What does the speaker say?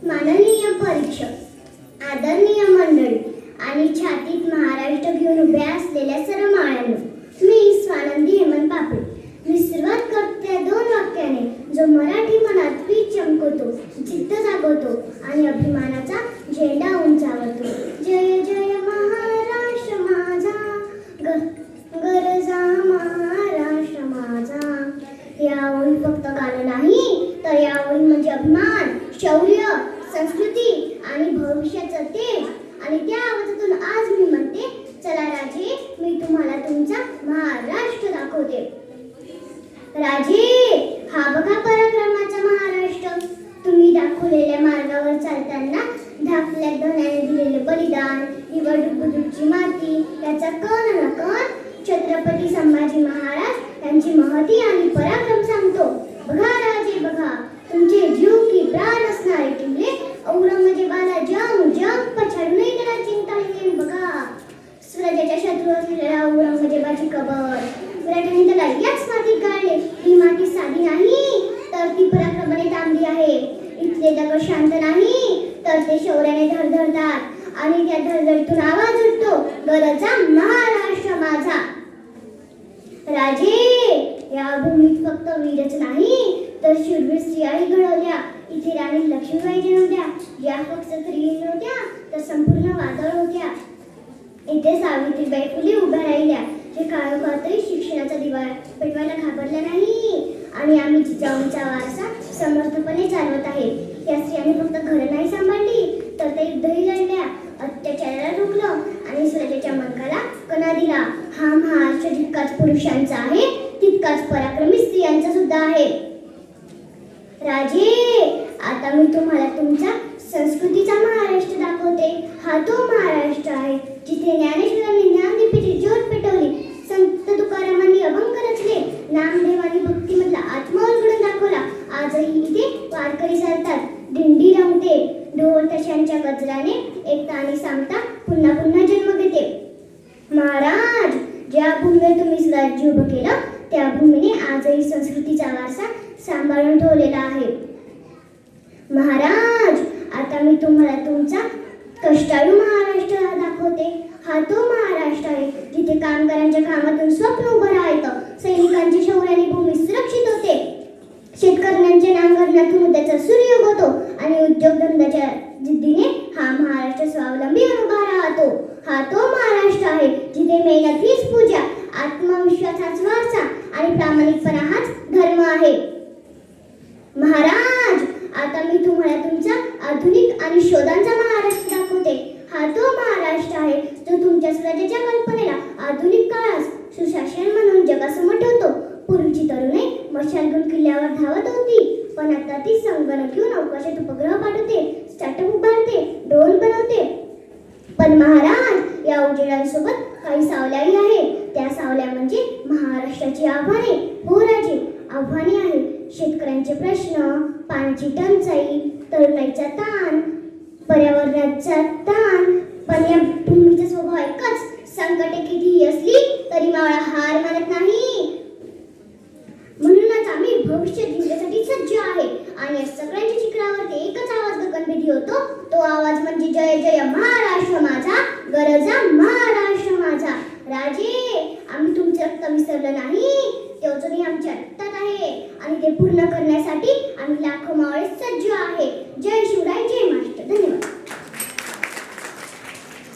माननीय परीक्षक, आदरणीय मंडळी आणि छातीत महाराष्ट्र घेऊन उभ्या असलेल्या सर्व माळ्यांनो, मी स्वानंदी हेमंत पापळे. मी सुरुवात करते दोन वाक्याने, जो मराठी मनात पीठ चमकवतो, चित्त जागवतो आणि अभिमानाचा झेंडा उंचावतो. जय जय महाराष्ट्र माझा, गरजा महाराष्ट्र माझा. या ओळी फक्त गाणं नाही, तर या ओळी म्हणजे अभिमान, शौर्य, संस्कृती आणि भविष्याचं तेज. आणि त्या आवाजातून आज मी म्हणते, चला राजे, मी तुम्हाला तुमचा महाराष्ट्र दाखवते. राजे, हा बघा पराक्रमाचा महाराष्ट्र. तुम्ही दाखवलेल्या मार्गावर चालताना धाकल्या धन्याने दिलेले बलिदान, निवडणुकीची माती, याचा कण न कण छत्रपती संभाजी महाराज यांची महती आणि पराक्रम सांगतो. बघा राजे बघा, तुमचे जीव की प्राण असणारे किल्ले औरंगजेबाला जग पछाडूनही त्याला चिंता येईल. बघा, स्वराज्याच्या शत्रू असलेल्या औरंगजेबाची कबर विराटाने त्याला याच मातीत गाडले. ही माती साधी नाही, तर ती पराक्रमाने तांबली आहे. इथले दगड शांत नाही, तर ते शौर्याने धडधडतात आणि त्या धडधडीतून आवाज उठतो, गरजा महाराष्ट्र माझा. राजे, या भूमीत फक्त वीरच नाही, तर शूरवीर स्त्रियाही घडवल्या. इथे राणी लक्ष्मीबाई जन्मल्या, या फक्त स्त्री नव्हत्या, तर संपूर्ण वादळ होत्या. इथे सावित्रीबाई फुले उभ्या राहिल्या, जे काळोखातही शिक्षणाचा दिवा पेटवायला घाबरल्या नाही. आणि आम्ही जिजाऊंचा वारसा समर्थपणे चालवत आहे. या स्त्रियांनी फक्त घरं नाही सांभाळली, तर त्या युद्धही लढल्या, अत्याचाराला रोखलं आणि स्वराज्याच्या मार्गाला कणा दिला. हा महाराष्ट्र जितकाच पुरुषांचा आहे, तितकाच पराक्रमी स्त्रियांचा सुद्धा आहे. राजे, आता मी तुम्हाला तुमचा संस्कृतीचा महाराष्ट्र दाखवते. हा तो महाराष्ट्र आहे जिथे ज्ञानेश्वरांनी ज्ञानदीपेची ज्योत पेटवली, संत तुकारामांनी अभंग रचले, नामदेवांनी भक्तीमधला आत्मा उलगडून दाखवला. आजही इथे वारकरी चालतात, दिंडी रंगते, ढोल ताशांच्या गजराने एकता आणि सामता पुन्हा पुन्हा जन्म घेते. महाराज, ज्या भूमीवर तुम्ही स्वराज्य उभं केलं, त्या भूमीने आजही संस्कृतीचा वारसा सांभाळून ठेवलेला आहे. महाराज, आता मी तुम्हाला तुमचा कष्टाळू महाराष्ट्र दाखवते. हा तो महाराष्ट्र आहे जिथे कामगारांच्या कामातून स्वप्न उभं राहतं, सैनिकांच्या शौर्याने भूमी सुरक्षित होते, शेतकऱ्यांच्या नांगरण्यातून उद्याचा सूर्य उगवतो आणि उद्योगधंद्याच्या जिद्दीने हा महाराष्ट्र स्वावलंबी उभा राहतो. हा तो महाराष्ट्र आहे जिथे मेहनत हीच पूजा, आत्मविश्वास हाच वारसा आणि प्रामाणिकपणा हाच धर्म आहे. महाराज, आता मी तुम्हाला तुमचा आधुनिक आणि शोधांचा महाराष्ट्र दाखवते. हा तो महाराष्ट्र आहे जो तुमच्या स्वराज्याच्या कल्पनेला आधुनिक काळात सुशासन म्हणून जगासमोर ठेवतो. पूर्वीची तरुणी मशाल घेऊन किल्ल्यावर धावत होती, पण आता ती संगणक घेऊन अवकाशात उपग्रह पाठवते, स्टार्टअप उभारते, ड्रोन बनवते. पण महाराज, या उजेडांसोबत काही सावल्याही आहेत. त्या सावल्या म्हणजे महाराष्ट्राची आव्हाने. हो राजे, आव्हाने आहेत. शेतकऱ्यांचे प्रश्न, पाण्याची टंचाई, तरुणाईचा ताण, पर्यावरणाचा ताण. पण या भूमीचा स्वभाव एकच, संकटे कितीही असली तरी मावळा हार मानत नाही. म्हणूनच आम्ही भविष्य जिंकण्यासाठी सज्ज आहे. आणि या सगळ्यांच्या शिखरावरती एकच आवाज गगनभेदी होतो. तो आवाज म्हणजे जय जय महाराष्ट्र माझा, गरजा महाराष्ट्र माझा. राजे, आम्ही तुमचं रक्त विसरलं नाही, ते अजूनही आमच्या रक्तात आहे आणि ते पूर्ण करण्यासाठी आम्ही लाखो मावळे